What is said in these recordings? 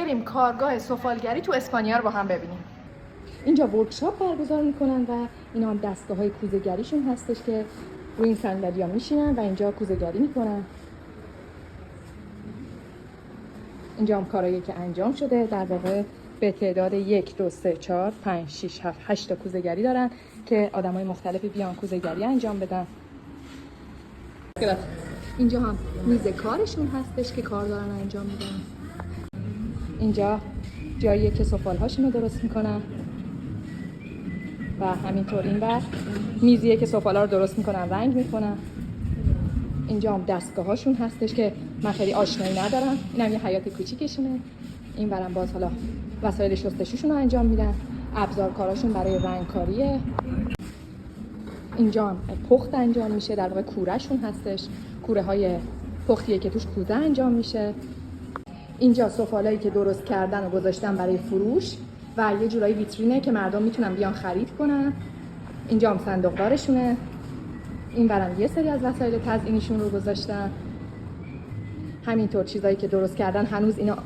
بریم کارگاه سفالگری تو اسپانیا رو با هم ببینیم. اینجا ورکشاپ برگزار میکنن و اینا هم دستگاه‌های کوزه‌گریشون هستش که روی این صندلی‌ها میشینن و اینجا کوزه‌گری میکنن. اینجا هم کارهایی که انجام شده، در واقع به تعداد 1 2 3 4 5 6 7 8 تا کوزه‌گری دارن که آدمای مختلفی بیان کوزه‌گری انجام بدن. اینجا هم میز کارشون هستش که کار دارن انجام میدن. اینجا جاییه که سفالهاشون رو درست میکنن و همینطور اینور میزیه که سفالا رو درست میکنن، رنگ میکنن. اینجا هم دستگاهاشون هستش که من خیلی آشنایی ندارم. اینم یه حیاط کوچیکشونه. این برام باز حالا وسایل شستشوشون رو انجام میدن. ابزار کاراشون برای رنگکاریه. اینجا هم پخت انجام میشه، در واقع کورهشون هستش. کوره های پختیه که توش کوزه انجام میشه. اینجا سفالایی که درست کردن و گذاشتن برای فروش و یه جورایی ویترینه که مردم میتونن بیان خرید کنن. اینجا هم صندوقدارشونه. این برام یه سری از وسایل تزیینیشون رو گذاشتن. همینطور چیزایی که درست کردن هنوز اینا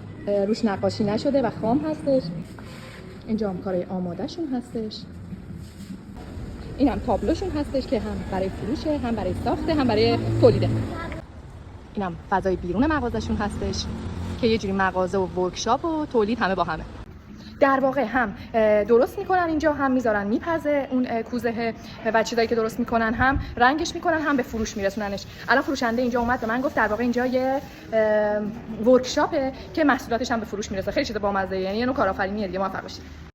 روش نقاشی نشده و خام هستش. اینجا هم کارای آماده شون هستش. این هم تابلوشون هستش که هم برای فروشه، هم برای ساخته، هم برای تولیده. این هم فضای بیرون مغازه‌شون هستش که یه جوری مغازه و ورکشاپ و تولید همه با همه. در واقع هم درست میکنن اینجا، هم میذارن میپزه اون کوزه و چیزایی که درست میکنن، هم رنگش میکنن، هم به فروش میرسوننش. الان فروشنده اینجا اومد به من گفت در واقع اینجا یه ورکشاپه که محصولاتش هم به فروش میرسه. خیلی چیز بامزه، یعنی یه نوع کارآفرینیه دیگه. موفق باشید.